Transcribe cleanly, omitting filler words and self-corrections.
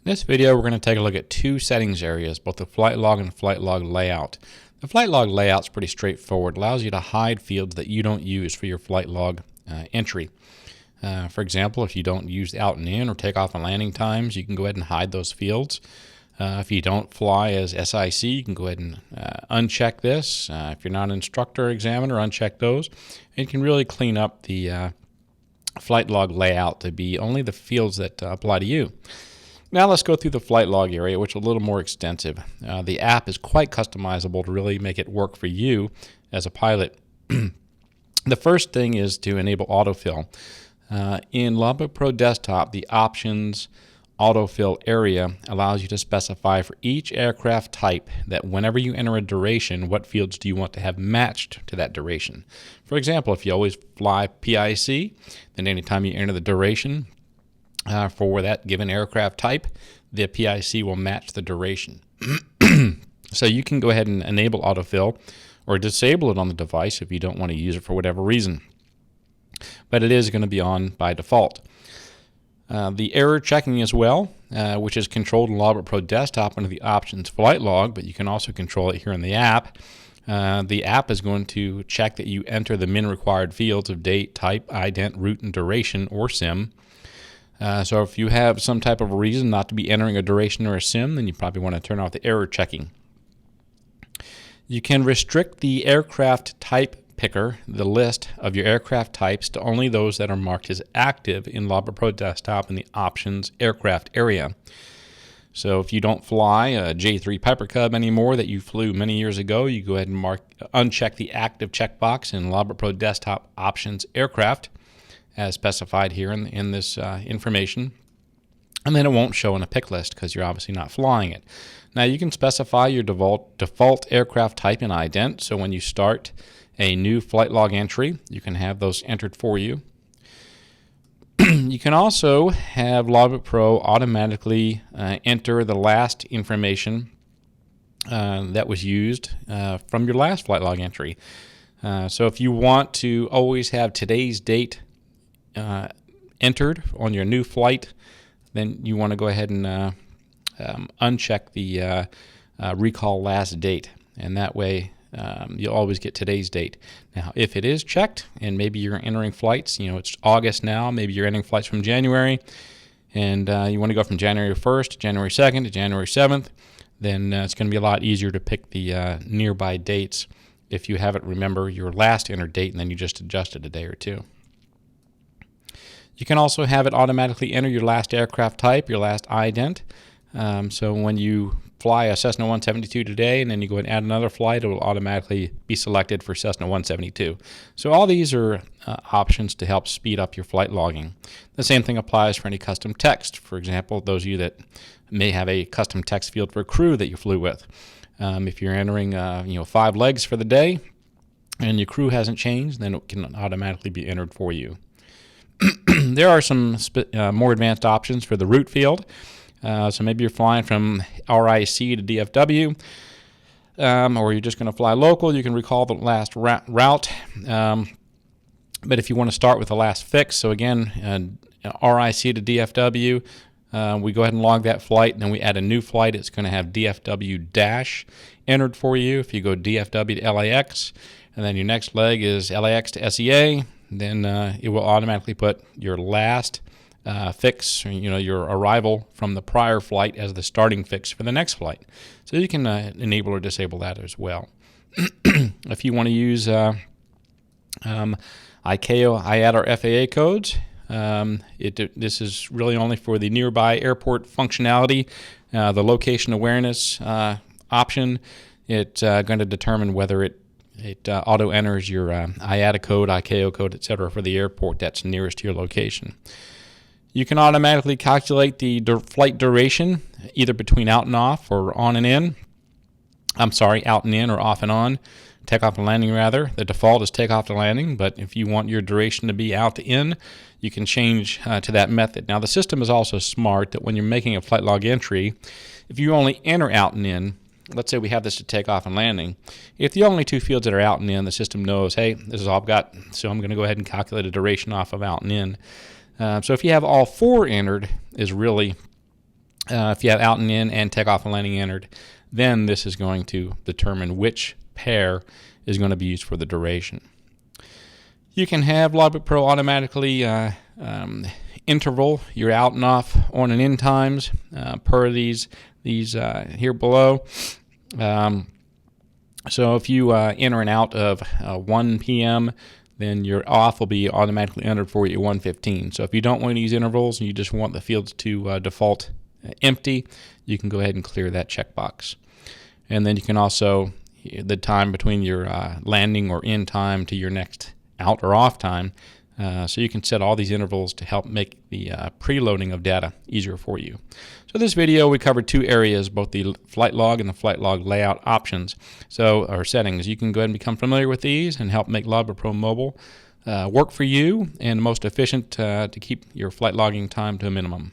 In this video, we're going to take a look at two settings areas, both the flight log and flight log layout. The flight log layout is pretty straightforward. It allows you to hide fields that you don't use for your flight log entry. For example, if you don't use out and in or takeoff and landing times, you can go ahead and hide those fields. If you don't fly as SIC, you can go ahead and uncheck this. If you're not an instructor or examiner, uncheck those. And you can really clean up the flight log layout to be only the fields that apply to you. Now let's go through the flight log area, which is a little more extensive. The app is quite customizable to really make it work for you as a pilot. The first thing is to enable autofill. In Logbook Pro Desktop, the options autofill area allows you to specify for each aircraft type that whenever you enter a duration, what fields do you want to have matched to that duration. For example, if you always fly PIC, then anytime you enter the duration, for that given aircraft type, the PIC will match the duration. So you can go ahead and enable autofill or disable it on the device if you don't want to use it for whatever reason. But it is going to be on by default. The error checking as well, which is controlled in Logbook Pro Desktop under the options flight log, but you can also control it here in the app. The app is going to check that you enter the min required fields of date, type, ident, route, and duration, or sim. So if you have some type of reason not to be entering a duration or a sim, then you probably want to turn off the error checking. You can restrict the aircraft type picker, the list of your aircraft types, to only those that are marked as active in Logbook Pro Desktop in the options aircraft area. So if you don't fly a J3 Piper Cub anymore that you flew many years ago, you go ahead and uncheck the active checkbox in Logbook Pro Desktop options aircraft, as specified here in this information, and then it won't show in a pick list because you're obviously not flying it. Now you can specify your default aircraft type in ident, so when you start a new flight log entry, you can have those entered for you. You can also have Logbook Pro automatically enter the last information that was used from your last flight log entry. So if you want to always have today's date entered on your new flight, then you want to go ahead and uncheck the recall last date, and that way you'll always get today's date. Now if it is checked and maybe you're entering flights, it's August now, maybe you're entering flights from January, and you want to go from January 1st to January 2nd to January 7th, then it's going to be a lot easier to pick the nearby dates if you have it remember your last entered date and then you just adjusted a day or two. You can also have it automatically enter your last aircraft type, your last ident. So when you fly a Cessna 172 today and then you go and add another flight, it will automatically be selected for Cessna 172. So all these are options to help speed up your flight logging. The same thing applies for any custom text. For example, those of you that may have a custom text field for a crew that you flew with. If you're entering 5 legs for the day and your crew hasn't changed, then it can automatically be entered for you. There are some more advanced options for the route field. So maybe you're flying from RIC to DFW, or you're just going to fly local. You can recall the last route. But if you want to start with the last fix, so again, RIC to DFW, we go ahead and log that flight, and then we add a new flight. It's going to have DFW dash entered for you. If you go DFW to LAX, and then your next leg is LAX to SEA, then it will automatically put your last fix, your arrival from the prior flight as the starting fix for the next flight. So you can enable or disable that as well. If you want to use ICAO, IATA, or FAA codes, this is really only for the nearby airport functionality. The location awareness option, it's going to determine whether it auto enters your IATA code, ICAO code, etc. for the airport that's nearest to your location. You can automatically calculate the flight duration either between out and off or on and in. Out and in or off and on. Takeoff and landing rather. The default is takeoff to landing, but if you want your duration to be out to in, you can change to that method. Now the system is also smart that when you're making a flight log entry, if you only enter out and in, let's say we have this to takeoff and landing. If the only two fields that are out and in, the system knows, hey, this is all I've got, so I'm going to go ahead and calculate a duration off of out and in. So if you have all 4 entered, is really If you have out and in and takeoff and landing entered, then this is going to determine which pair is going to be used for the duration. You can have Logbook Pro automatically interval your out and off on and in times per these here below. So if you enter and out of 1 p.m., then your off will be automatically entered for you at 1:15. So if you don't want to use intervals and you just want the fields to default empty, you can go ahead and clear that checkbox. And then you can also, the time between your landing or in time to your next out or off time, so you can set all these intervals to help make the preloading of data easier for you. So this video we covered two areas, both the flight log and the flight log layout options, or settings. You can go ahead and become familiar with these and help make Logbook Pro Mobile work for you and most efficient to keep your flight logging time to a minimum.